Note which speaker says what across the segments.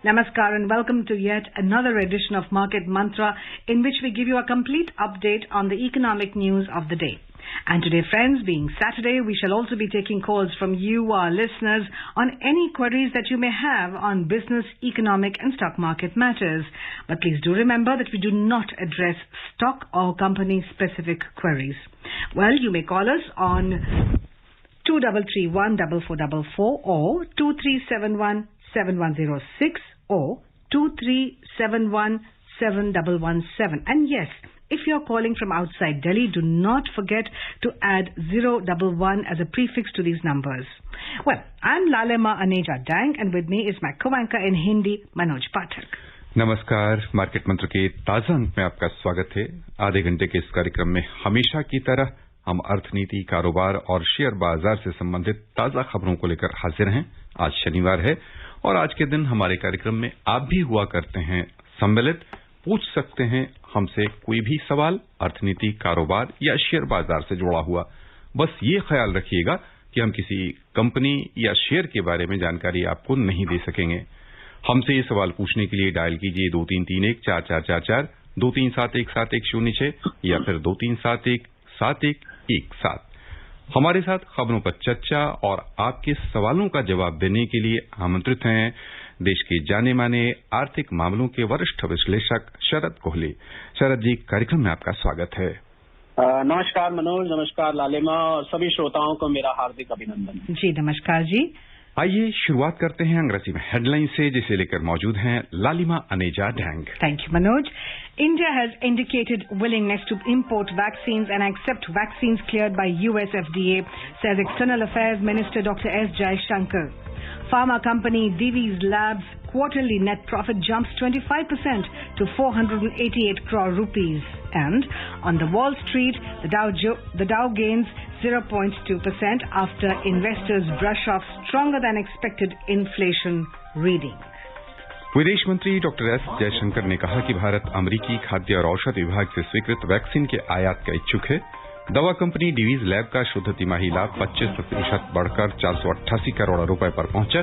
Speaker 1: Namaskar and welcome to yet another edition of Market Mantra, in which we give you a complete update on the economic news of the day. And today, friends, being Saturday, we shall also be taking calls from you, our listeners, on any queries that you may have on business, economic and stock market matters. But please do remember that we do not address stock or company specific queries. Well, you may call us on 2331-4444 or 2371-7106 or 2371-7117. And yes, if you're calling from outside Delhi, do not forget to add 011 as a prefix to these numbers. Well, I'm Lalema Aneja Dang, and with me is my co-anchor in Hindi, Manoj Pathak.
Speaker 2: नमस्कार, market मंत्र के ताजा अंक में आपका स्वागत है। आधे घंटे के इस कार्यक्रम में हमेशा की तरह हम अर्थनीति, कारोबार और शेयर बाजार से संबंधित ताजा खबरों को लेकर हाजिर हैं। आज शनिवार है और आज के दिन हमारे कार्यक्रम में आप भी हुआ करते हैं सम्मिलित, पूछ सकते हैं हमसे कोई भी सवाल अर्थनीति, कारोबार या शेयर बाजार से जुड़ा हुआ। बस ये ख्याल रखिएगा कि हम किसी कंपनी या शेयर के बारे में जानकारी आपको नहीं दे सकेंगे। हमसे ये सवाल पूछने के लिए डायल कीजिए 2331-4444, 2371-7106 या फिर 2371-7117। हमारे साथ खबरों पर चर्चा और आपके सवालों का जवाब देने के लिए आमंत्रित हैं देश के जाने माने आर्थिक मामलों के वरिष्ठ विश्लेषक शरद कोहली। शरद जी, कार्यक्रम में आपका स्वागत है।
Speaker 3: नमस्कार मनोज, नमस्कार लालिमा और सभी श्रोताओं को मेरा हार्दिक अभिनंदन।
Speaker 1: जी नमस्कार जी।
Speaker 2: आइए शुरुआत करते हैं अंग्रेजी में हेडलाइन से, जिसे लेकर मौजूद हैं लालिमा Aneja dang.
Speaker 1: Thank you, Manoj. India has indicated willingness to import vaccines and accept vaccines cleared by US FDA, says External Affairs Minister Dr. S. Jaishankar. Pharma company Divi's Labs quarterly net profit jumps 25% to 488 crore rupees. And on the Wall Street, the Dow gains 0.2% after investors brush off stronger than expected inflation reading.
Speaker 2: विदेश मंत्री doctor S Jaishankar ने कहा कि भारत अमेरिकी खाद्य और औषध विभाग से स्वीकृत वैक्सीन के आयात का इच्छुक है। दवा कंपनी डिवीज लैब का शुद्ध तिमाही लाभ 25% बढ़कर 488 करोड़ रुपए पर पहुंचा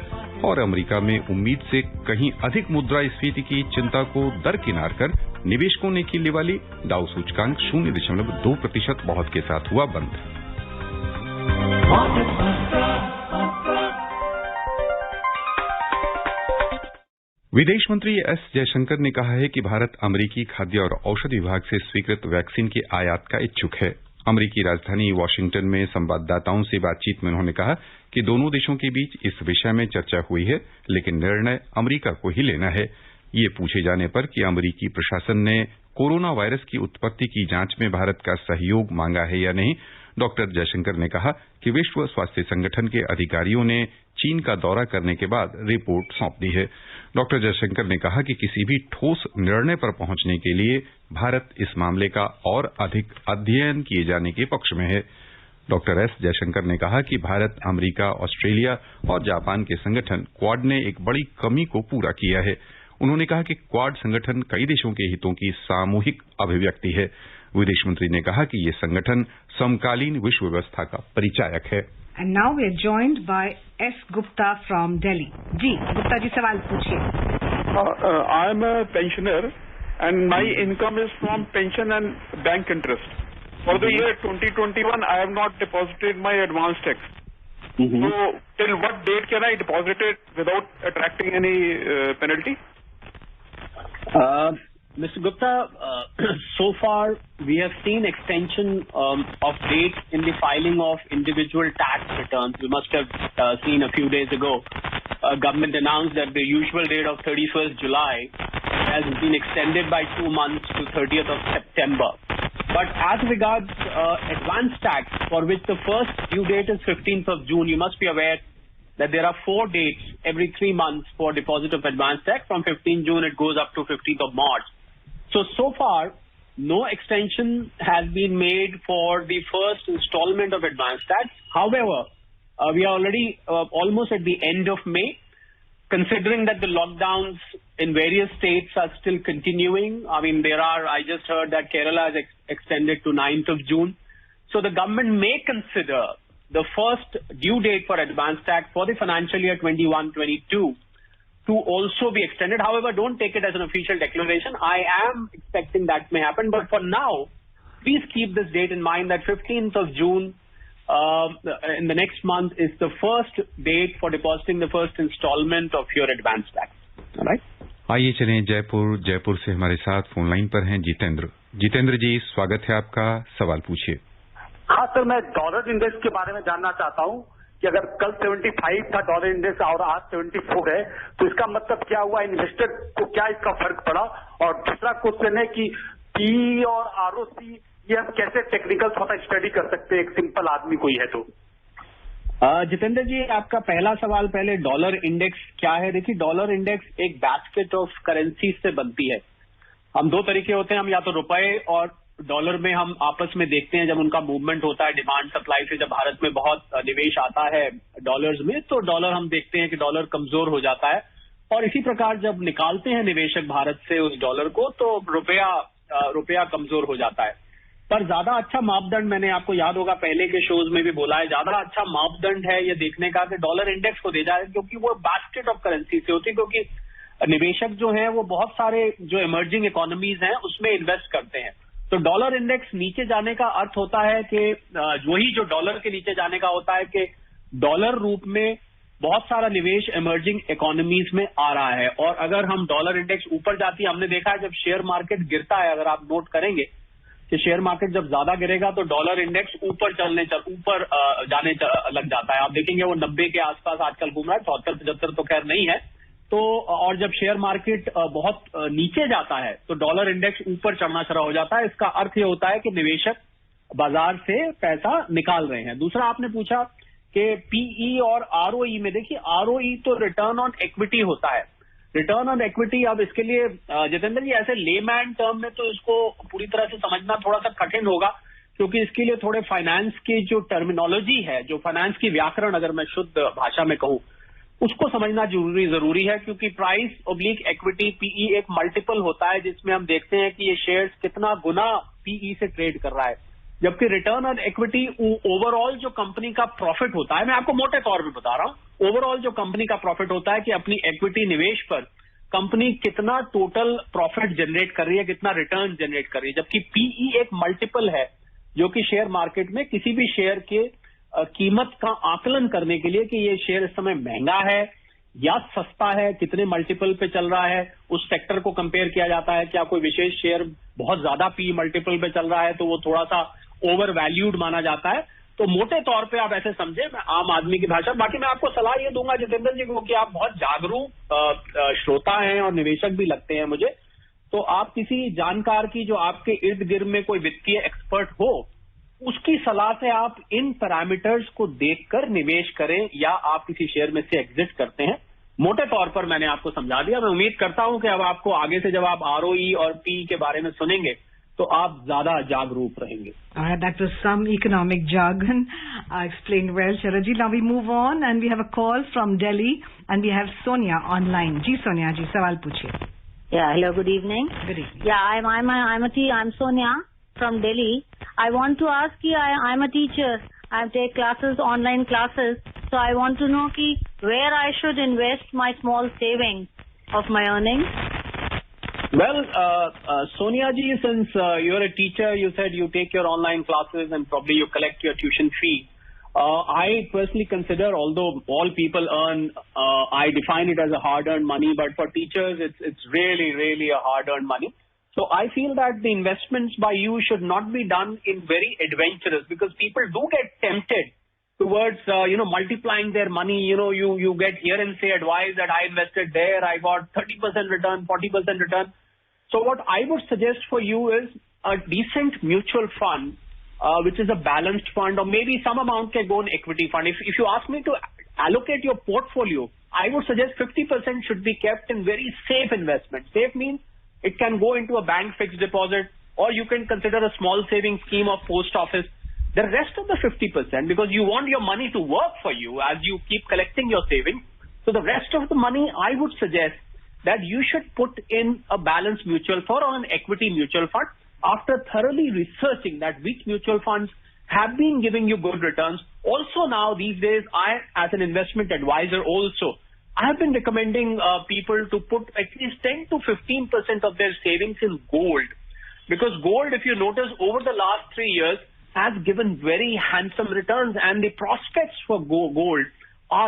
Speaker 2: और अमेरिका में उम्मीद से कहीं अधिक मुद्रास्फीति की चिंता को दरकिनार कर निवेशकों ने की वाली डाउ सूचकांक 0.2% बढ़त के साथ हुआ बंद। विदेश मंत्री एस जयशंकर ने कहा है कि भारत अमेरिकी खाद्य और औषध विभाग से स्वीकृत वैक्सीन के आयात का इच्छुक है। अमेरिकी राजधानी वाशिंगटन में संवाददाताओं से बातचीत में उन्होंने कहा कि दोनों देशों के बीच इस विषय में चर्चा हुई है, लेकिन निर्णय अमेरिका को ही लेना है। ये पूछे जाने पर कि अमेरिकी प्रशासन ने कोरोना वायरस की उत्पत्ति की जांच में भारत का सहयोग मांगा है या नहीं, डॉक्टर जयशंकर ने कहा कि विश्व स्वास्थ्य संगठन के अधिकारियों ने चीन का दौरा करने के बाद रिपोर्ट सौंप दी है। डॉक्टर जयशंकर ने कहा कि किसी भी ठोस निर्णय पर पहुंचने के लिए भारत इस मामले का और अधिक अध्ययन किए जाने के पक्ष में है। डॉक्टर एस जयशंकर ने कहा कि भारत, अमेरिका, ऑस्ट्रेलिया और जापान के संगठन क्वाड ने एक बड़ी कमी को पूरा किया है। उन्होंने कहा कि क्वाड संगठन कई देशों के हितों की सामूहिक अभिव्यक्ति है। विदेश मंत्री ने कहा कि ये संगठन समकालीन विश्व व्यवस्था का परिचायक है।
Speaker 1: And now we are joined by S. Gupta from Delhi. जी, गुप्ता जी सवाल पूछिए।
Speaker 4: I am a pensioner and my income is from pension and bank interest. For the year 2021, I have not deposited my advance tax. So, till what date can I deposit it without attracting any penalty?
Speaker 3: Mr. Gupta, so far we have seen extension of dates in the filing of individual tax returns. You must have seen a few days ago, government announced that the usual date of 31st July has been extended by 2 months to 30th of September. But as regards advance tax, for which the first due date is 15th of June, you must be aware that there are 4 dates every 3 months for deposit of advance tax. From 15th June, it goes up to 15th of March. So far, no extension has been made for the first installment of advance tax. However, we are already almost at the end of May. Considering that the lockdowns in various states are still continuing, I mean, I just heard that Kerala has extended to 9th of June. So the government may consider the first due date for advance tax for the financial year 21-22 to also be extended. However, don't take it as an official declaration. I am expecting that may happen. But for now, please keep this date in mind that 15th of June in the next month is the first date for depositing the first installment of your advance tax. All right?
Speaker 2: आइए चलें जयपुर से हमारे साथ phone line पर हैं जितेंद्र जी, स्वागत है आपका, सवाल पूछिए।
Speaker 5: हाँ सर, मैं डॉलर इंडेक्स के बारे में जानना चाहता हूँ कि अगर कल 75 था डॉलर इंडेक्स और आज 74 है, तो इसका मतलब क्या हुआ, इन्वेस्टर को क्या इसका फर्क पड़ा? और दूसरा क्वेश्चन है कि पीई और आरओसी ये हम कैसे टेक्निकल थोड़ा स्टडी कर सकते हैं, एक सिंपल आदमी कोई है तो?
Speaker 3: जितेंद्र जी, आपका पहला सवाल पहले डॉलर इंडेक्स क्या है। देखिए, डॉलर इंडेक्स एक बास्केट ऑफ करेंसी से बनती है। हम दो तरीके होते हैं, हम या तो रुपए और डॉलर में हम आपस में देखते हैं जब उनका मूवमेंट होता है डिमांड सप्लाई से। जब भारत में बहुत निवेश आता है डॉलर्स में तो डॉलर हम देखते हैं कि डॉलर कमजोर हो जाता है, और इसी प्रकार जब निकालते हैं निवेशक भारत से उस डॉलर को तो रुपया कमजोर हो जाता है। पर ज्यादा अच्छा मापदंड, मैंने आपको याद होगा पहले के शोज में भी बोला है, ज्यादा अच्छा मापदंड है ये देखने का कि डॉलर इंडेक्स को देखा जाए, क्योंकि वो बास्केट ऑफ करेंसी से होती है। क्योंकि निवेशक जो है वो बहुत सारे जो इमर्जिंग इकोनॉमीज हैं उसमें इन्वेस्ट करते हैं। तो डॉलर इंडेक्स नीचे जाने का अर्थ होता है कि वही जो डॉलर के नीचे जाने का होता है कि डॉलर रूप में बहुत सारा निवेश इमर्जिंग इकोनॉमीज में आ रहा है। और अगर हम डॉलर इंडेक्स ऊपर जाती है, हमने देखा है जब शेयर मार्केट गिरता है, अगर आप नोट करेंगे कि शेयर मार्केट जब ज्यादा गिरेगा तो डॉलर इंडेक्स ऊपर जाने लग जाता है। आप देखेंगे वो 90 के आसपास आजकल घूम रहा है, 74-75 तो खैर नहीं है। तो और जब शेयर मार्केट बहुत नीचे जाता है तो डॉलर इंडेक्स ऊपर चढ़ना शुरू हो जाता है। इसका अर्थ ये होता है कि निवेशक बाजार से पैसा निकाल रहे हैं। दूसरा आपने पूछा कि पीई और आरओई में, देखिए आरओई तो रिटर्न ऑन इक्विटी होता है। रिटर्न ऑन इक्विटी, अब इसके लिए जितेंद्र जी ऐसे लेमैन टर्म में तो इसको पूरी तरह से समझना थोड़ा सा कठिन होगा, क्योंकि इसके लिए थोड़े फाइनेंस की जो टर्मिनोलॉजी है, जो फाइनेंस की व्याकरण अगर मैं शुद्ध भाषा में कहूं, उसको समझना जरूरी है। क्योंकि प्राइस ऑब्लिक इक्विटी पीई एक मल्टीपल होता है जिसमें हम देखते हैं कि ये शेयर्स कितना गुना पीई से ट्रेड कर रहा है, जबकि रिटर्न ऑन इक्विटी ओवरऑल जो कंपनी का प्रॉफिट होता है, मैं आपको मोटे तौर पे बता रहा हूं, ओवरऑल जो कंपनी का प्रॉफिट होता है कि अपनी इक्विटी निवेश पर कंपनी कितना टोटल प्रॉफिट जनरेट कर रही है, कितना रिटर्न जनरेट कर रही है। जबकि पीई एक मल्टीपल है जो कि शेयर मार्केट में किसी भी शेयर के कीमत का आकलन करने के लिए कि ये शेयर इस समय महंगा है या सस्ता है, कितने मल्टीपल पे चल रहा है, उस सेक्टर को कंपेयर किया जाता है। क्या कोई विशेष शेयर बहुत ज्यादा पी मल्टीपल पे चल रहा है तो वो थोड़ा सा ओवर वैल्यूड माना जाता है। तो मोटे तौर पे आप ऐसे समझे, मैं आम आदमी की भाषा। बाकी मैं आपको सलाह ये दूंगा जितेंद्र जी को कि आप बहुत जागरूक श्रोता हैं और निवेशक भी लगते हैं मुझे, तो आप किसी जानकार की जो आपके इर्द गिर्द में कोई वित्तीय एक्सपर्ट हो उसकी सलाह से आप इन पैरामीटर्स को देखकर निवेश करें, या आप किसी शेयर में से एग्जिट करते हैं। मोटे तौर पर मैंने आपको समझा दिया। मैं उम्मीद करता हूं कि अब आपको आगे से जब आप आरओई और पी के बारे में सुनेंगे तो आप ज्यादा जागरूक रहेंगे।
Speaker 1: That was some economic jargon. Explained well, Sharad ji. Now we move on and we have a call from Delhi and we have Sonia online. Ji Sonia ji, सवाल पूछिए।
Speaker 6: Yeah, hello, good evening.
Speaker 1: Good evening.
Speaker 6: Yeah, I'm Sonia from Delhi. I want to ask you, I'm a teacher. I take classes, online classes. So I want to know where I should invest my small savings of my earnings.
Speaker 3: Well, Sonia ji, since you're a teacher, you said you take your online classes and probably you collect your tuition fee. I personally consider, although all people earn, I define it as a hard-earned money, but for teachers, it's really, really a hard-earned money. So I feel that the investments by you should not be done in very adventurous, because people do get tempted towards, multiplying their money. You get here and say advice that I invested there, I got 30% return, 40% return. So what I would suggest for you is a decent mutual fund, which is a balanced fund, or maybe some amount can go in equity fund. If you ask me to allocate your portfolio, I would suggest 50% should be kept in very safe investment. Safe means it can go into a bank fixed deposit, or you can consider a small saving scheme of post office. The rest of the 50%, because you want your money to work for you as you keep collecting your savings. So the rest of the money, I would suggest that you should put in a balanced mutual fund or an equity mutual fund after thoroughly researching that which mutual funds have been giving you good returns. Also now these days, I as an investment advisor also, I have been recommending people to put at least 10 to 15% of their savings in gold. Because gold, if you notice, over the last 3 years, has given very handsome returns, and the prospects for gold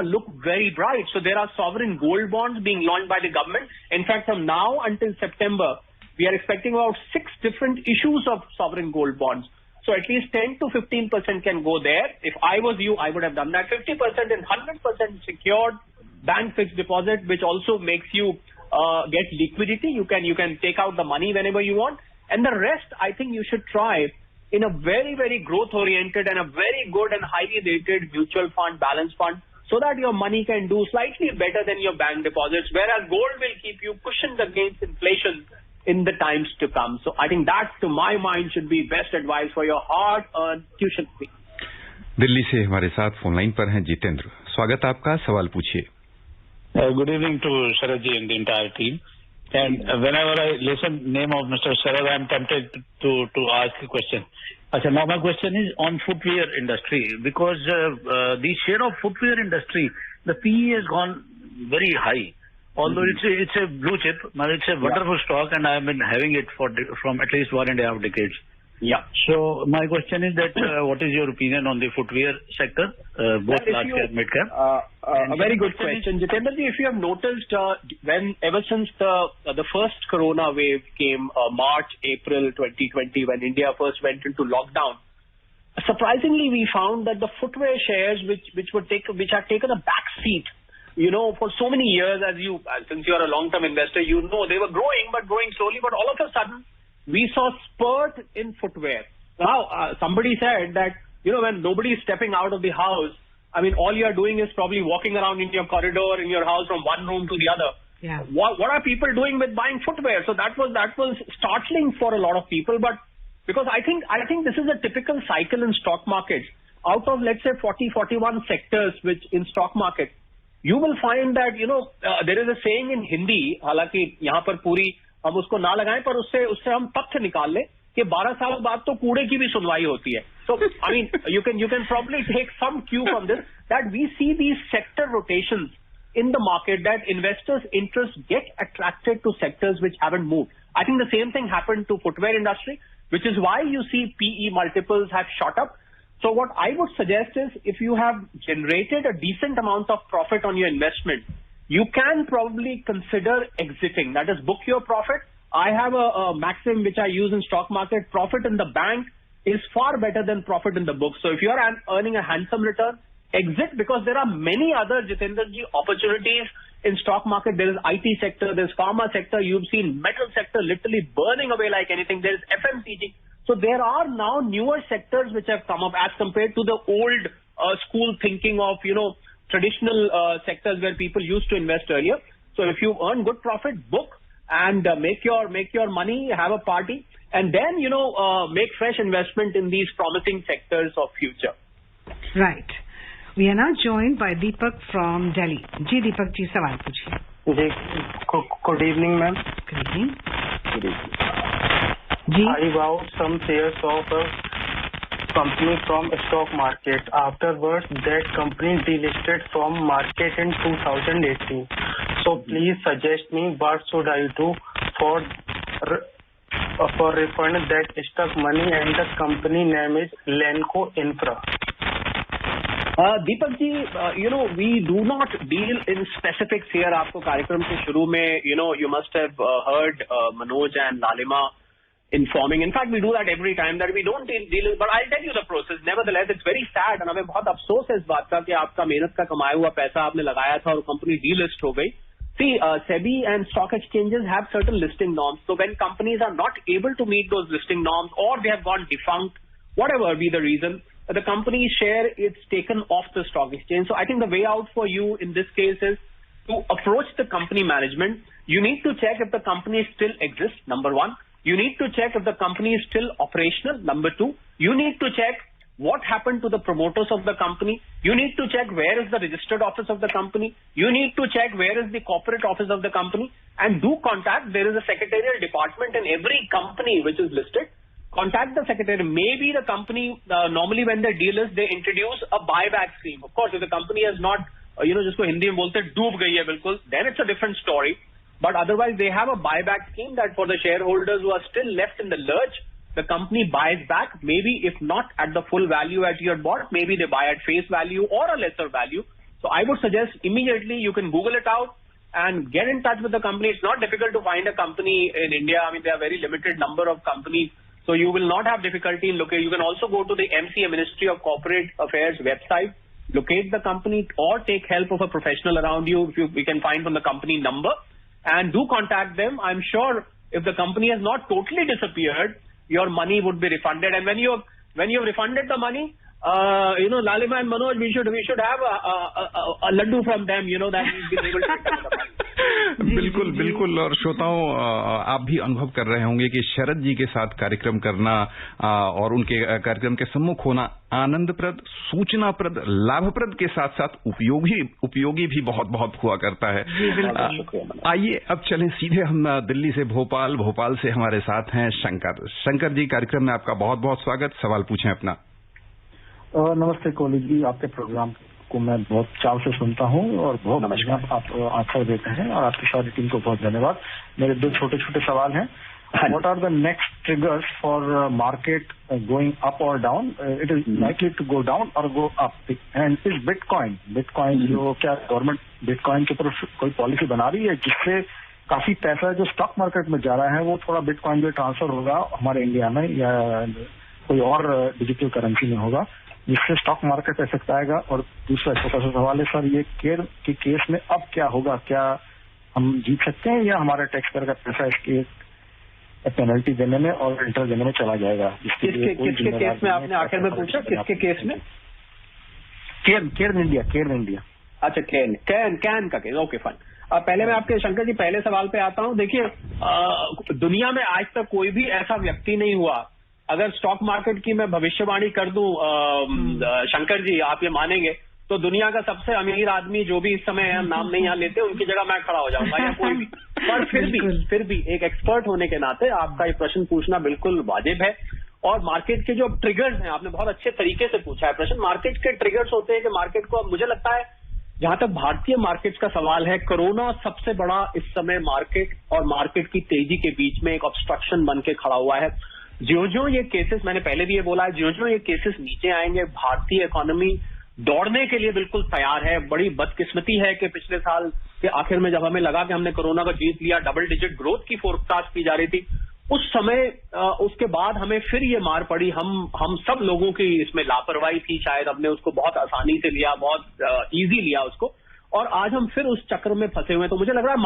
Speaker 3: look very bright. So there are sovereign gold bonds being launched by the government. In fact, from now until September, we are expecting about 6 different issues of sovereign gold bonds. So at least 10 to 15% can go there. If I was you, I would have done that. 50% and 100% secured bank fixed deposit, which also makes you get liquidity. You can take out the money whenever you want. And the rest, I think you should try in a very, very growth-oriented and a very good and highly rated mutual fund, balance fund, so that your money can do slightly better than your bank deposits, whereas gold will keep you cushioned against inflation in the times to come. So I think that, to my mind, should be best advice for your hard-earned tuition fee.
Speaker 2: Delhi से हमारे साथ phone line पर हैं जितेंद्र। स्वागत आपका, सवाल पूछिए।
Speaker 7: Good evening to Sharad ji and the entire team. And whenever I listen name of Mr. Sharad, I am tempted to ask a question. Now my question is on footwear industry, because the share of footwear industry, the PE has gone very high. Although it's a blue chip, but it's a wonderful stock, and I have been having it from at least 1.5 decades. Yeah. So my question is that what is your opinion on the footwear sector, both large cap, mid cap?
Speaker 3: A very good question, Jitendra ji. If you have noticed, ever since the first corona wave came, March, April 2020, when India first went into lockdown, surprisingly we found that the footwear shares which had taken a back seat, for so many years, since you are a long-term investor, they were growing, but growing slowly. But all of a sudden, we saw spurt in footwear. Now, somebody said that, when nobody is stepping out of the house, all you are doing is probably walking around in your corridor, in your house, from one room to the other. Yeah. What are people doing with buying footwear? So that was startling for a lot of people. But because I think this is a typical cycle in stock markets. Out of, let's say, 40-41 sectors which in stock market, you will find that, there is a saying in Hindi, हालांकि यहाँ पर पूरी हम उसको ना लगाएं, पर उससे हम तथ्य निकाल लें कि 12 साल बाद तो कूड़े की भी सुनवाई होती है. So, you can probably take some cue from this, that we see these sector rotations in the market, that investors' interest get attracted to sectors which haven't moved. I think the same thing happened to footwear industry, which is why you see PE multiples have shot up. So what I would suggest is, if you have generated a decent amount of profit on your investment, you can probably consider exiting. That is, book your profit. I have a maxim which I use in stock market: profit in the bank is far better than profit in the book. So if you are earning a handsome return, exit, because there are many other, Jitendra ji, opportunities in stock market. There is IT sector, there is pharma sector. You've seen metal sector literally burning away like anything. There is FMCG. So there are now newer sectors which have come up as compared to the old school thinking of, traditional sectors where people used to invest earlier. So if you earn good profit, book and make your money, have a party, and then, make fresh investment in these promising sectors of future.
Speaker 1: Right. We are now joined by Deepak from Delhi. Ji Deepak ji, सवाल पूछिए.
Speaker 8: Good evening, ma'am.
Speaker 1: Good evening.
Speaker 8: Good evening.
Speaker 1: Ji.
Speaker 8: I bought some shares of a company from stock market. Afterwards, that company delisted from market in 2018. So please suggest me what should I do for refund that stock money, and the company name is Lenco Infra.
Speaker 3: Deepak ji, we do not deal in specifics here. आपको कार्यक्रम के शुरू में, you must have heard Manoj and Lalima informing. In fact, we do that every time, that we don't deal, but I'll tell you the process. Nevertheless, it's very sad, and हमें बहुत अफसोस है इस बात का कि आपका मेहनत का कमाया हुआ पैसा आपने लगाया था और कंपनी delist हो गई. See, SEBI and stock exchanges have certain listing norms. So when companies are not able to meet those listing norms, or they have gone defunct, whatever be the reason, the company's share is taken off the stock exchange. So I think the way out for you in this case is to approach the company management. You need to check if the company still exists, number one. You need to check if the company is still operational. Number 2, you need to check what happened to the promoters of the company. You need to check where is the registered office of the company. You need to check where is the corporate office of the company. And do contact, there is a secretarial department in every company which is listed. Contact the secretary. Maybe the company, normally when they delist, they introduce a buyback scheme. Of course, if the company has not, जिसको हिंदी में बोलते हैं डूब गई है बिल्कुल, then it's a different story. But otherwise, they have a buyback scheme that for the shareholders who are still left in the lurch, the company buys back, maybe if not at the full value at your bought, maybe they buy at face value or a lesser value. So I would suggest immediately you can Google it out and get in touch with the company. It's not difficult to find a company in India. I mean, there are very limited number of companies. So you will not have difficulty in locating. You can also go to the MCA, Ministry of Corporate Affairs website, locate the company or take help of a professional around you if we can find from the company number, and do contact them. I'm sure if the company has not totally disappeared, your money would be refunded. And when you've refunded the money, Lalima and Manoj, we should have a laddu from them, that we've been able to return the money.
Speaker 2: बिल्कुल बिल्कुल। और श्रोताओं, आप भी अनुभव कर रहे होंगे कि शरद जी के साथ कार्यक्रम करना और उनके कार्यक्रम के सम्मुख होना आनंदप्रद, सूचनाप्रद, लाभप्रद के साथ साथ उपयोगी भी बहुत बहुत हुआ करता है। आइए अब चलें सीधे हम दिल्ली से भोपाल से हमारे साथ हैं शंकर जी। कार्यक्रम में आपका बहुत बहुत स्वागत। सवाल पूछें अपना।
Speaker 9: नमस्ते कॉलेज जी, आपके प्रोग्राम को मैं बहुत चाव से सुनता हूं और बहुत बढ़िया आप आंसर देते हैं और आपकी सारी टीम को बहुत धन्यवाद। मेरे 2 छोटे छोटे सवाल हैं। What are the next triggers for market going up or down? It is likely to go down or go up. And is Bitcoin जो क्या गवर्नमेंट बिटकॉइन के ऊपर कोई पॉलिसी बना रही है जिससे काफी पैसा जो स्टॉक मार्केट में जा रहा है वो थोड़ा बिटकॉइन जो ट्रांसफर होगा हमारे इंडिया में या कोई और डिजिटल करेंसी में होगा जिससे स्टॉक मार्केट इफेक्ट आएगा? और दूसरा छोटा सा सवाल है सर, ये केयर के केस में अब क्या होगा? क्या हम जीत सकते हैं या हमारा टैक्स पेयर का पैसा इसकी पेनल्टी देने में और इंटरेस्ट देने में चला जाएगा?
Speaker 3: किसके केस में आपने आखिर में पूछा? किसके केस में?
Speaker 9: Care India.
Speaker 3: अच्छा, कैन का केस। Okay fine. पहले मैं आपके शंकर जी पहले सवाल पे आता हूं। देखिए, दुनिया में आज तक कोई भी ऐसा व्यक्ति नहीं हुआ, अगर स्टॉक मार्केट की मैं भविष्यवाणी कर दूं शंकर जी, आप ये मानेंगे, तो दुनिया का सबसे अमीर आदमी जो भी इस समय नाम नहीं यहाँ लेते, उनकी जगह मैं खड़ा हो जाऊंगा या कोई भी। पर फिर भी एक एक्सपर्ट होने के नाते आपका ये प्रश्न पूछना बिल्कुल वाजिब है। और मार्केट के जो ट्रिगर्स हैं, आपने बहुत अच्छे तरीके से पूछा है प्रश्न। मार्केट के ट्रिगर्स होते हैं कि मार्केट को, अब मुझे लगता है जहां तक भारतीय मार्केट का सवाल है, कोरोना सबसे बड़ा इस समय मार्केट और मार्केट की तेजी के बीच में एक ऑब्स्ट्रक्शन बन के खड़ा हुआ है। ज्यों ये केसेस, मैंने पहले भी ये बोला है, ज्यों ये केसेस नीचे आएंगे, भारतीय इकोनॉमी दौड़ने के लिए बिल्कुल तैयार है। बड़ी बदकिस्मती है कि पिछले साल के आखिर में जब हमें लगा कि हमने कोरोना को जीत लिया, डबल डिजिट ग्रोथ की फोरकास्ट की जा रही थी, उस समय उसके बाद हमें फिर ये मार पड़ी। हम सब लोगों की इसमें लापरवाही थी, शायद हमने उसको बहुत आसानी से लिया, बहुत इजी लिया उसको, और आज हम फिर उस चक्र में फंसे हुए हैं। तो मुझे लग रहा है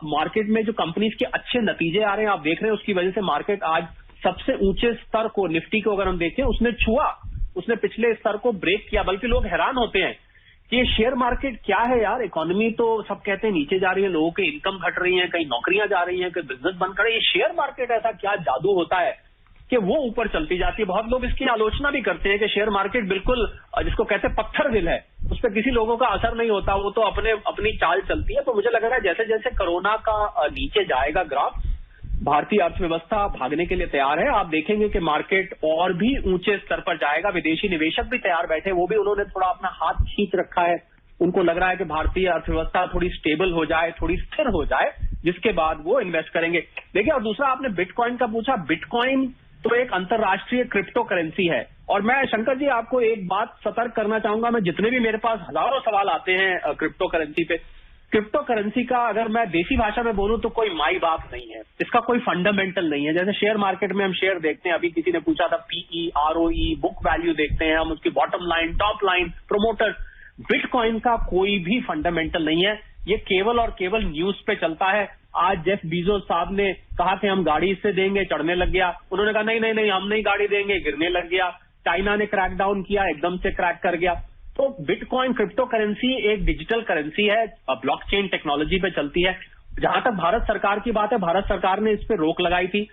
Speaker 3: मार्केट में जो कंपनीज के अच्छे नतीजे आ रहे हैं, आप देख रहे हैं, उसकी वजह से मार्केट आज सबसे ऊंचे स्तर को, निफ्टी को अगर हम देखें, उसने पिछले स्तर को ब्रेक किया। बल्कि लोग हैरान होते हैं कि ये शेयर मार्केट क्या है यार, इकोनॉमी तो सब कहते हैं नीचे जा रही है, लोगों की इनकम घट रही है, कहीं नौकरियां जा रही हैं, कहीं बिजनेस बंद कर रही है, शेयर मार्केट ऐसा क्या जादू होता है कि वो ऊपर चलती जाती है। बहुत लोग इसकी आलोचना भी करते हैं कि शेयर मार्केट बिल्कुल जिसको कहते हैं पत्थर दिल है, उस पर किसी लोगों का असर नहीं होता, वो तो अपनी चाल चलती है। तो मुझे लग रहा है जैसे जैसे कोरोना का नीचे जाएगा ग्राफ, भारतीय अर्थव्यवस्था भागने के लिए तैयार है। आप देखेंगे कि मार्केट और भी ऊंचे स्तर पर जाएगा। विदेशी निवेशक भी तैयार बैठे, वो भी उन्होंने थोड़ा अपना हाथ खींच रखा है। उनको लग रहा है कि भारतीय अर्थव्यवस्था थोड़ी स्टेबल हो जाए, थोड़ी स्थिर हो जाए, जिसके बाद वो इन्वेस्ट करेंगे। देखिए, और दूसरा आपने बिटकॉइन का पूछा। बिटकॉइन तो एक अंतर्राष्ट्रीय क्रिप्टो करेंसी है, और मैं शंकर जी आपको एक बात सतर्क करना चाहूंगा। मैं जितने भी मेरे पास हजारों सवाल आते हैं क्रिप्टो करेंसी पे, क्रिप्टो करेंसी का अगर मैं देसी भाषा में बोलूं तो कोई माई बाप नहीं है, इसका कोई फंडामेंटल नहीं है। जैसे शेयर मार्केट में हम शेयर देखते हैं, अभी किसी ने पूछा था पीई, आरओई, बुक वैल्यू देखते हैं हम, उसकी bottom line, top line, promoter. Bitcoin का कोई भी फंडामेंटल नहीं है, ये केवल और केवल न्यूज पे चलता है। आज जेफ बीजोस साहब ने कहा कि हम गाड़ी इससे देंगे, चढ़ने लग गया। उन्होंने कहा नहीं हम नहीं गाड़ी देंगे, गिरने लग गया। चाइना ने क्रैक डाउन किया, एकदम से क्रैक कर गया। तो बिटकॉइन क्रिप्टो करेंसी एक डिजिटल करेंसी है, ब्लॉकचेन टेक्नोलॉजी पे चलती है, जहां तक भारत सरकार की बात है, भारत सरकार ने इस पे रोक लगाई थी,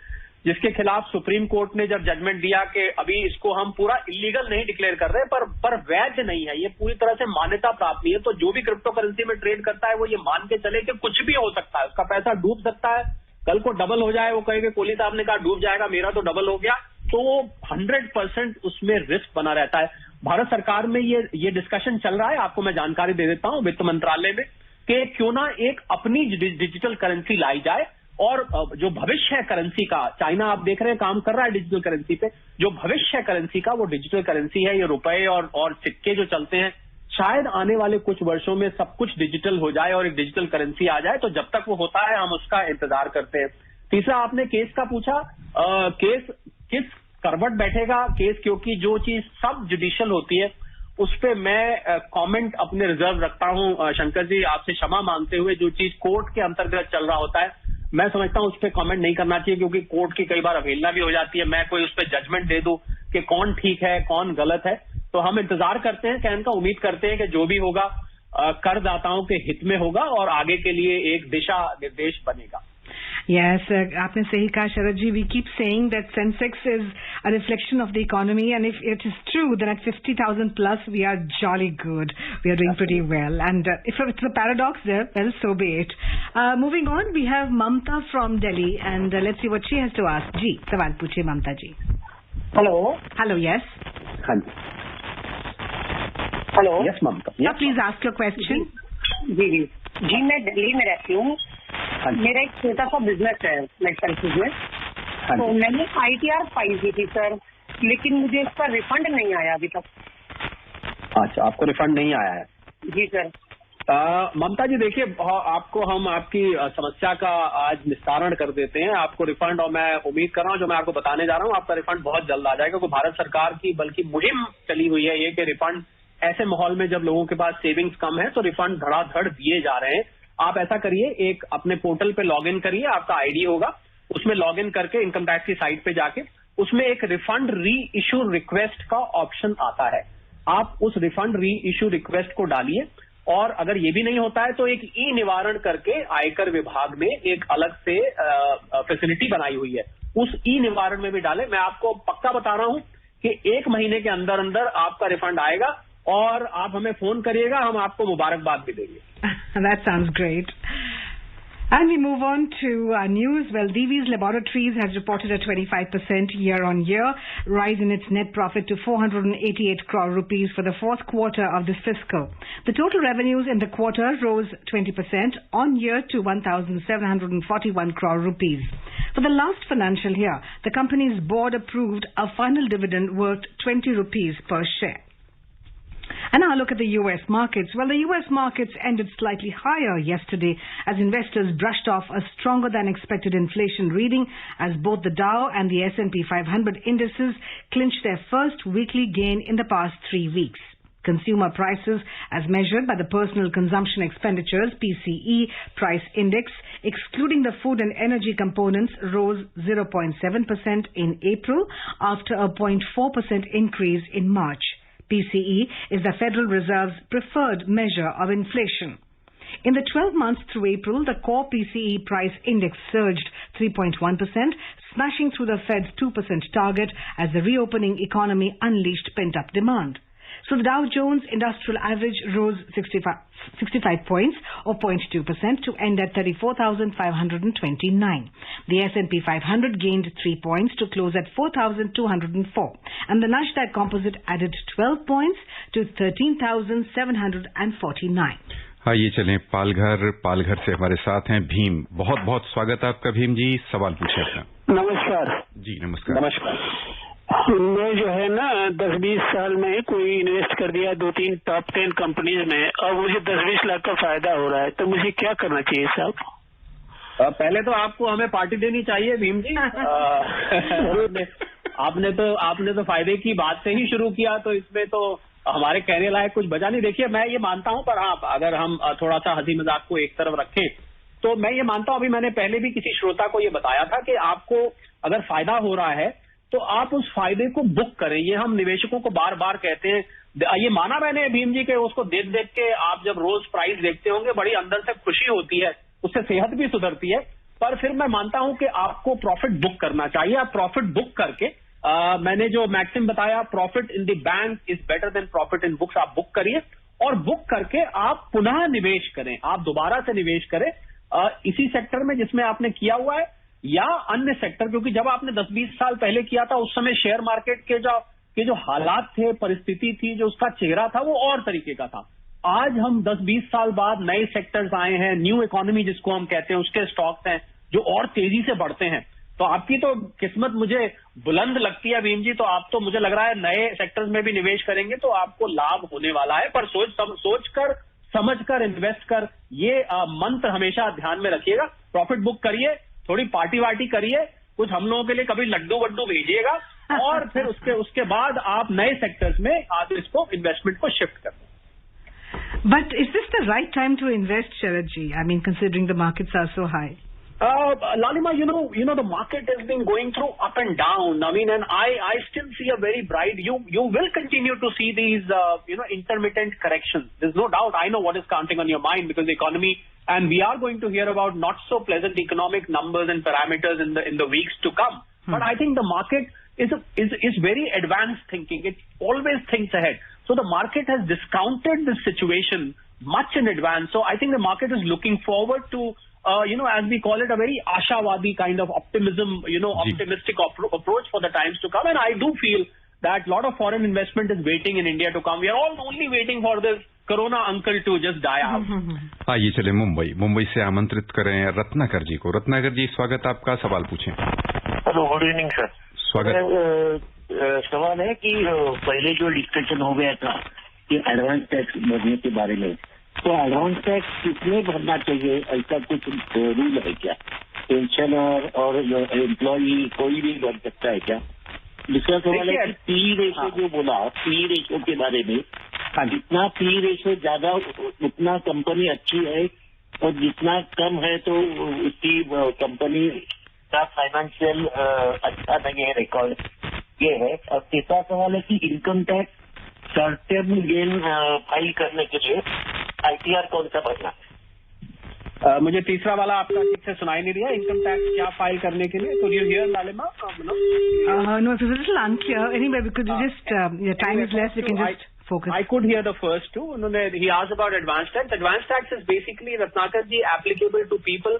Speaker 3: जिसके खिलाफ सुप्रीम कोर्ट ने जब जजमेंट दिया कि अभी इसको हम पूरा इलीगल नहीं डिक्लेयर कर रहे, पर वैध नहीं है, ये पूरी तरह से मान्यता प्राप्त नहीं है। तो जो भी क्रिप्टो करेंसी में ट्रेड करता है वो ये मान के चले कि कुछ भी हो सकता है, उसका पैसा डूब सकता है, कल को डबल हो जाए। वो कहेगा कोहली साहब ने कहा डूब जाएगा, मेरा तो डबल हो गया, तो 100% उसमें रिस्क बना रहता है। भारत सरकार में ये डिस्कशन चल रहा है, आपको मैं जानकारी दे देता हूं, वित्त मंत्रालय में, कि क्यों ना एक अपनी डिजिटल करेंसी लाई जाए, और जो भविष्य है करेंसी का, चाइना आप देख रहे हैं काम कर रहा है डिजिटल करेंसी पे, जो भविष्य है करेंसी का वो डिजिटल करेंसी है, ये रुपए और सिक्के जो चलते हैं, शायद आने वाले कुछ वर्षों में सब कुछ डिजिटल हो जाए और एक डिजिटल करेंसी आ जाए। तो जब तक वो होता है हम उसका इंतजार करते हैं। तीसरा आपने केस का पूछा, केस किस करवट बैठेगा केस, क्योंकि जो चीज सब जुडिशियल होती है उस पे मैं कमेंट अपने रिजर्व रखता हूं। शंकर जी, आपसे क्षमा मांगते हुए, जो चीज कोर्ट के अंतर्गत चल रहा होता है मैं समझता हूं उस पर कमेंट नहीं करना चाहिए, क्योंकि कोर्ट की कई बार अवहेलना भी हो जाती है। मैं कोई उस पर जजमेंट दे दूं कि कौन ठीक है कौन गलत है, तो हम इंतजार करते हैं, कहने का उम्मीद करते हैं कि जो भी होगा करदाताओं के हित में होगा और आगे के लिए एक दिशा निर्देश बनेगा।
Speaker 1: Yes, आपने सही कहा शरद जी. We keep saying that Sensex is a reflection of the economy, and if it is true, then at 50,000 plus, we are jolly good. We are doing pretty well. And if it's a paradox there, well, so be it. Moving on, we have Mamta from Delhi, and let's see what she has to ask. जी, सवाल पूछिए ममता जी.
Speaker 10: Hello.
Speaker 1: Hello, yes.
Speaker 3: हाँ जी.
Speaker 10: Hello.
Speaker 3: Yes, Mamta.
Speaker 1: Yes. Please ask your question.
Speaker 10: जी, मैं दिल्ली में रहती हूँ. मेरा एक छोटा सा बिजनेस है, लाइक सेल्फ बिजनेस. तो मैंने ITR फाइल की थी सर, लेकिन मुझे इसका रिफंड नहीं आया अभी तक.
Speaker 3: अच्छा, आपको रिफंड नहीं आया है?
Speaker 10: जी सर.
Speaker 3: ममता जी देखिए, आपको हम आपकी समस्या का आज निस्तारण कर देते हैं. आपको रिफंड, और मैं उम्मीद कर रहा हूं जो मैं आपको बताने जा रहा हूं आपका रिफंड बहुत जल्द आ जाएगा, क्योंकि भारत सरकार की बल्कि मुहिम चली हुई है ये कि रिफंड ऐसे माहौल में जब लोगों के पास सेविंग्स कम है तो रिफंड धड़ाधड़ दिए जा रहे हैं. आप ऐसा करिए, एक अपने पोर्टल पे लॉगिन करिए, आपका आईडी होगा, उसमें लॉगिन करके इनकम टैक्स की साइट पे जाके उसमें एक रिफंड री इशू रिक्वेस्ट का ऑप्शन आता है. आप उस रिफंड री इशू रिक्वेस्ट को डालिए, और अगर ये भी नहीं होता है तो एक ई निवारण करके आयकर विभाग में एक अलग से फैसिलिटी बनाई हुई है, उस ई निवारण में भी डालें. मैं आपको पक्का बता रहा हूं कि 1 महीने के अंदर अंदर आपका रिफंड आएगा, और आप हमें फोन करिएगा, हम आपको मुबारकबाद भी देंगे.
Speaker 1: That sounds great. And we move on to news. Well, Divi's Laboratories has reported a 25% year-on-year rise in its net profit to 488 crore rupees for the fourth quarter of this fiscal. The total revenues in the quarter rose 20% on year to 1,741 crore rupees. For the last financial year, the company's board approved a final dividend worth 20 rupees per share. And now look at the U.S. markets. Well, the U.S. markets ended slightly higher yesterday as investors brushed off a stronger than expected inflation reading as both the Dow and the S&P 500 indices clinched their first weekly gain in the past 3 weeks. Consumer prices, as measured by the Personal Consumption Expenditures (PCE) price index, excluding the food and energy components, rose 0.7% in April after a 0.4% increase in March. PCE is the Federal Reserve's preferred measure of inflation. In the 12 months through April, the core PCE price index surged 3.1%, smashing through the Fed's 2% target as the reopening economy unleashed pent-up demand. So the Dow Jones Industrial Average rose 65 points or 0.2% to end at 34,529. The S&P 500 gained 3 points to close at 4,204. And the Nasdaq Composite added 12 points to 13,749.
Speaker 2: आइए चलें पालघर से हमारे साथ हैं भीम. बहुत बहुत स्वागत है आपका भीम जी. सवाल पूछिए अपना.
Speaker 11: नमस्कार
Speaker 2: जी. नमस्कार.
Speaker 11: मैं जो है ना 10-20 साल में कोई इन्वेस्ट कर दिया 2-3 टॉप 10 कंपनीज में, और मुझे 10-20 लाख का फायदा हो रहा है, तो मुझे क्या करना चाहिए साहब?
Speaker 3: पहले तो आपको हमें पार्टी देनी चाहिए भीम जी. आपने तो फायदे की बात से ही शुरू किया, तो इसमें तो हमारे कहने लायक कुछ बचा नहीं. देखिए, मैं ये मानता हूं, पर हाँ, अगर हम थोड़ा सा हंसी मजाक को एक तरफ रखें तो मैं ये मानता हूं, अभी मैंने पहले भी किसी श्रोता को ये बताया था कि आपको अगर फायदा हो रहा है तो आप उस फायदे को बुक करें. ये हम निवेशकों को बार बार कहते हैं. ये माना मैंने भीम जी के उसको देख देख के आप जब रोज प्राइस देखते होंगे बड़ी अंदर से खुशी होती है उससे सेहत भी सुधरती है। पर फिर मैं मानता हूं कि आपको प्रॉफिट बुक करना चाहिए। आप प्रॉफिट बुक करके मैंने जो मैक्सिम बताया, profit in the bank is better than profit in books, आप बुक करिए और बुक करके आप पुनः निवेश करें, आप दोबारा से निवेश करें इसी सेक्टर में जिसमें आपने किया हुआ है या अन्य सेक्टर, क्योंकि जब आपने 10-20 साल पहले किया था उस समय शेयर मार्केट के जो हालात थे, परिस्थिति थी, जो उसका चेहरा था वो और तरीके का था। आज हम 10-20 साल बाद नए सेक्टर्स आए हैं, न्यू इकोनॉमी जिसको हम कहते हैं, उसके स्टॉक्स हैं जो और तेजी से बढ़ते हैं। तो आपकी तो किस्मत मुझे बुलंद लगती है भीम जी, तो आप तो मुझे लग रहा है नए सेक्टर्स में भी निवेश करेंगे तो आपको लाभ होने वाला है। पर सोच कर समझ कर इन्वेस्ट कर, ये मंत्र हमेशा ध्यान में रखिएगा। प्रॉफिट बुक करिए, थोड़ी पार्टी वार्टी करिए, कुछ हम लोगों के लिए कभी लड्डू वड्डू भेजिएगा और फिर उसके बाद आप नए सेक्टर्स में आप इसको इन्वेस्टमेंट को शिफ्ट कर।
Speaker 1: But is this the right time to invest, Sharad ji? I mean, considering the markets are so high.
Speaker 3: Lalima, you know, the market has been going through up and down. I mean, and I still see a very bright. You will continue to see these, intermittent corrections. There's no doubt. I know what is counting on your mind because the economy, and we are going to hear about not so pleasant economic numbers and parameters in the weeks to come. But I think the market is very advanced thinking. It always thinks ahead. So the market has discounted this situation much in advance. So I think the market is looking forward to, as we call it, a very ashawadi kind of optimism, optimistic approach for the times to come. And I do feel that a lot of foreign investment is waiting in India to come. We are all only waiting for this Corona uncle to just die out.
Speaker 2: आइए चले मुंबई से आमंत्रित करें रत्नाकर जी को। रत्नाकर जी, स्वागत आपका, सवाल पूछें।
Speaker 12: Hello, good evening sir.
Speaker 2: स्वागत।
Speaker 12: सवाल है कि पहले जो डिस्कशन हो गया था कि एडवांस टैक्स भरने के बारे में, तो एडवांस टैक्स कितने भरना चाहिए, ऐसा कुछ रूल है क्या? पेंशनर और एम्प्लॉई कोई भी भर सकता है क्या? दूसरा सवाल है कि पी रेशो जो बोला, पी रेशो के बारे में, जितना पी रेशो ज्यादा उतना कंपनी अच्छी है और जितना कम है तो उसकी कंपनी का फाइनेंशियल अच्छा नहीं है, रिकॉर्ड ये है। और तीसरा सवाल है कि income tax short term gain file करने के लिए आईटीआर कौन सा भरना है?
Speaker 3: मुझे तीसरा वाला आपका ठीक से सुनाई नहीं दिया। इनकम टैक्स क्या फाइल करने के लिए? Could you hear, Lalima?
Speaker 1: No, it was a little unclear. Anyway, we could just, your time is less, we can just focus.
Speaker 3: I could hear the first two. He asked about advance tax. Advance tax is basically, Ratnakar ji, applicable to people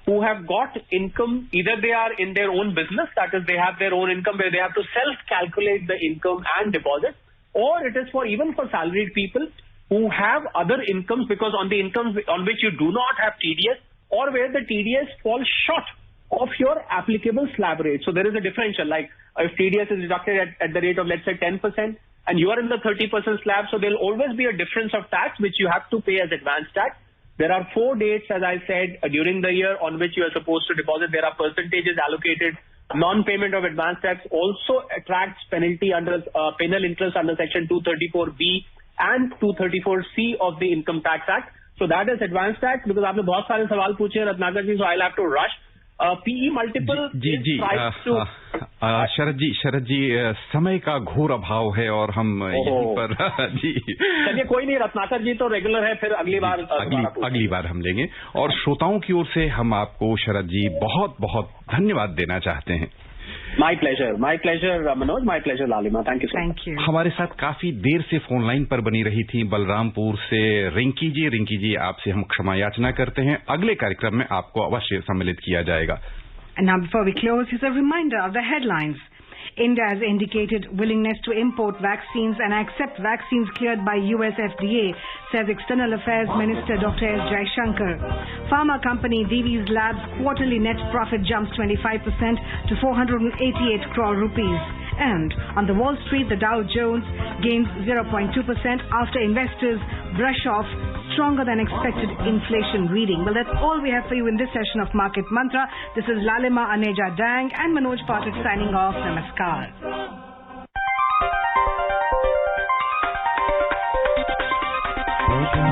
Speaker 3: who have got income. Either they are in their own business, that is, they have their own income where they have to self-calculate the income and deposit, or it is even for salaried people who have other incomes, because on the incomes on which you do not have TDS, or where the TDS falls short of your applicable slab rate. So there is a differential, like if TDS is deducted at the rate of, let's say, 10%, and you are in the 30% slab, so there will always be a difference of tax which you have to pay as advance tax. There are 4 dates, as I said, during the year on which you are supposed to deposit. There are percentages allocated. Non-payment of advance tax also attracts penalty under penal interest under Section 234B and 234C of the Income Tax Act. So that is advance tax. Because आपने बहुत सारे सवाल पूछे हैं रत्नाकर जी, so I'll have to rush. PE multiple.
Speaker 2: जी शरद जी समय का घोर अभाव है और हम यहीं पर जी
Speaker 3: चलिए कोई नहीं, रत्नाकर जी तो रेगुलर है, फिर अगली बार
Speaker 2: हम लेंगे। और श्रोताओं की ओर से हम आपको शरद जी बहुत बहुत धन्यवाद देना चाहते हैं।
Speaker 3: My pleasure Manoj, my pleasure लालिमा, थैंक यू।
Speaker 2: हमारे साथ काफी देर से फोन लाइन पर बनी रही थी बलरामपुर से रिंकी जी, आपसे हम क्षमा याचना करते हैं। अगले कार्यक्रम में आपको अवश्य सम्मिलित किया जाएगा।
Speaker 1: And now before we close, here's a reminder of the headlines. India has indicated willingness to import vaccines and accept vaccines cleared by US FDA, says External Affairs Minister Dr. S. Jaishankar. Pharma company Divi's Labs quarterly net profit jumps 25% to 488 crore rupees. And on the Wall Street, the Dow Jones gains 0.2% after investors brush off stronger than expected inflation reading. Well, that's all we have for you in this session of Market Mantra. This is Lalima Aneja Dang and Manoj Pathak signing off. Namaskar.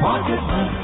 Speaker 1: Market Mantra.